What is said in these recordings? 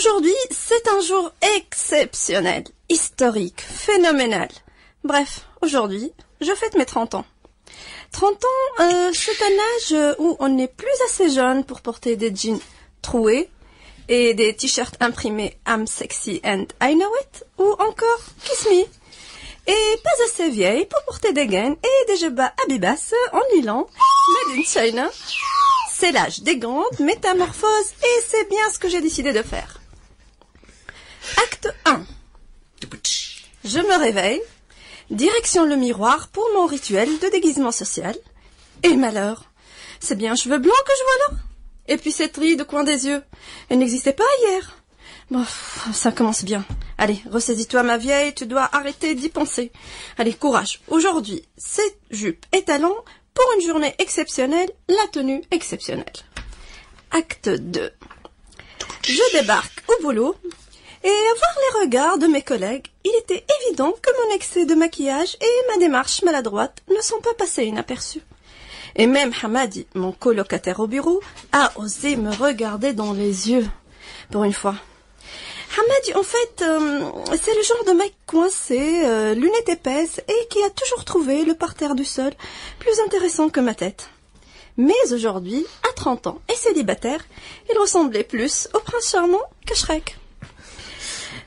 Aujourd'hui, c'est un jour exceptionnel, historique, phénoménal. Bref, aujourd'hui, je fête mes 30 ans. 30 ans, c'est un âge où on n'est plus assez jeune pour porter des jeans troués et des t-shirts imprimés I'm sexy and I know it, ou encore Kiss me. Et pas assez vieille pour porter des gaines et des jebas Abibas en lilan, made in China. C'est l'âge des grandes métamorphoses et c'est bien ce que j'ai décidé de faire. Acte 1. Je me réveille, direction le miroir pour mon rituel de déguisement social. Et malheur, c'est bien un cheveu blanc que je vois là. Et puis cette ride au coin des yeux, elle n'existait pas hier. Bon, ça commence bien. Allez, ressaisis-toi ma vieille, tu dois arrêter d'y penser. Allez, courage. Aujourd'hui, c'est jupe et talons pour une journée exceptionnelle, la tenue exceptionnelle. Acte 2. Je débarque au boulot et à voir les regards de mes collègues, il était évident que mon excès de maquillage et ma démarche maladroite ne sont pas passés inaperçus. Et même Hamadi, mon colocataire au bureau, a osé me regarder dans les yeux. Pour une fois. Hamadi, en fait, c'est le genre de mec coincé, lunettes épaisses, et qui a toujours trouvé le parterre du sol plus intéressant que ma tête. Mais aujourd'hui, à 30 ans et célibataire, il ressemblait plus au prince charmant que Shrek.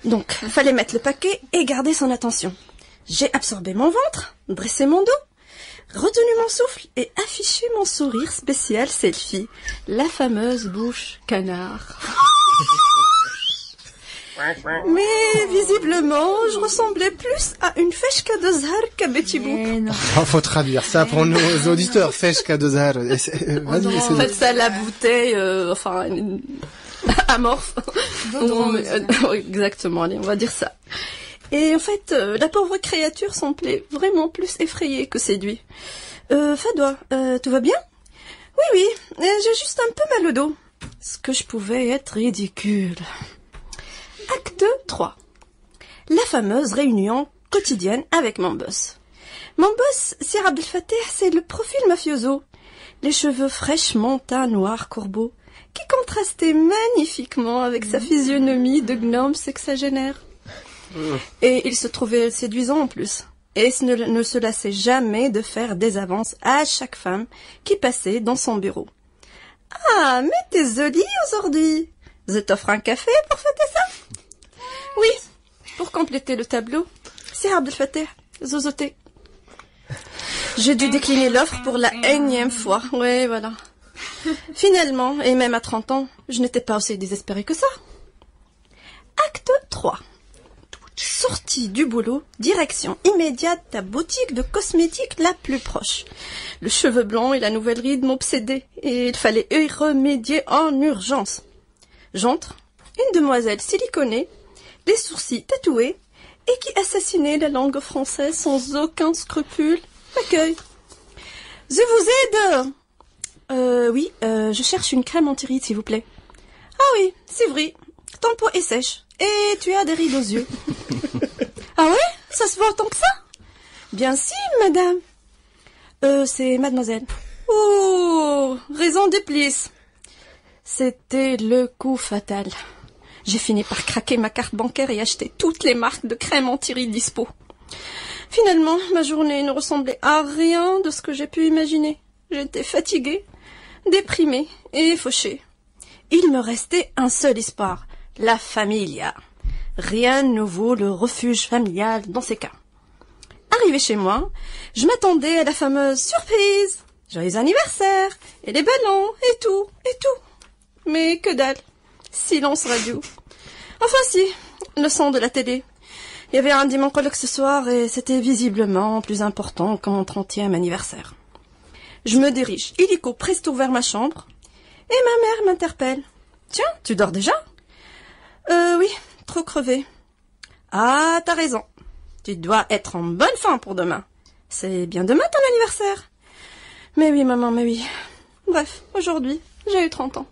Donc, fallait mettre le paquet et garder son attention. J'ai absorbé mon ventre, dressé mon dos, retenu mon souffle et affiché mon sourire spécial selfie, la fameuse bouche canard. Mais visiblement, je ressemblais plus à une feshka de Zahar qu'à Betty Boop. Faut traduire ça pour nos auditeurs. Feshka de Zahar. En fait, ça la bouteille, amorphe. Exactement, allez, on va dire ça. Et en fait, la pauvre créature semblait vraiment plus effrayée que séduite. Fadwa, tout va bien? Oui, j'ai juste un peu mal au dos. Ce que je pouvais être ridicule. Acte 3. La fameuse réunion quotidienne avec mon boss. Mon boss, Sir Abdel-Fattah, c'est le profil mafioso. Les cheveux fraîchement teints noirs courbaux, qui contrastaient magnifiquement avec sa physionomie de gnome sexagénaire. Et il se trouvait séduisant en plus. Et ne se lassait jamais de faire des avances à chaque femme qui passait dans son bureau. Ah, mais t'es jolie aujourd'hui. Je t'offre un café pour fêter ça? Oui, pour compléter le tableau, Sir Abdel-Fattah, zozoté. J'ai dû décliner l'offre pour la énième fois. Ouais, voilà. Finalement, et même à 30 ans, je n'étais pas aussi désespérée que ça. Acte 3. Sortie du boulot, direction immédiate de la boutique de cosmétiques la plus proche. Le cheveu blanc et la nouvelle ride m'obsédaient et il fallait y remédier en urgence. J'entre, une demoiselle siliconée, les sourcils tatoués et qui assassinait la langue française sans aucun scrupule, m'accueille. Je vous aide. Oui, je cherche une crème anti-rides, s'il vous plaît. Ah oui, c'est vrai. Ton peau est sèche et tu as des rides aux yeux. Ah ouais? Ça se voit autant que ça? Bien si, madame. C'est mademoiselle. Oh, raison des plis. C'était le coup fatal. J'ai fini par craquer ma carte bancaire et acheter toutes les marques de crème anti-rides dispo. Finalement, ma journée ne ressemblait à rien de ce que j'ai pu imaginer. J'étais fatiguée, déprimée et fauchée. Il me restait un seul espoir, la familia. Rien ne vaut le refuge familial dans ces cas. Arrivée chez moi, je m'attendais à la fameuse surprise, joyeux anniversaire, et les ballons, et tout. Mais que dalle. Silence radio. Enfin si, le son de la télé. Il y avait un dimanche colloque ce soir et c'était visiblement plus important que mon 30e anniversaire. Je me dirige illico presto vers ma chambre et ma mère m'interpelle. Tiens, tu dors déjà? Oui, trop crevé. Ah, t'as raison. Tu dois être en bonne forme pour demain. C'est bien demain ton anniversaire. Mais oui, maman, mais oui. Bref, aujourd'hui, j'ai eu 30 ans.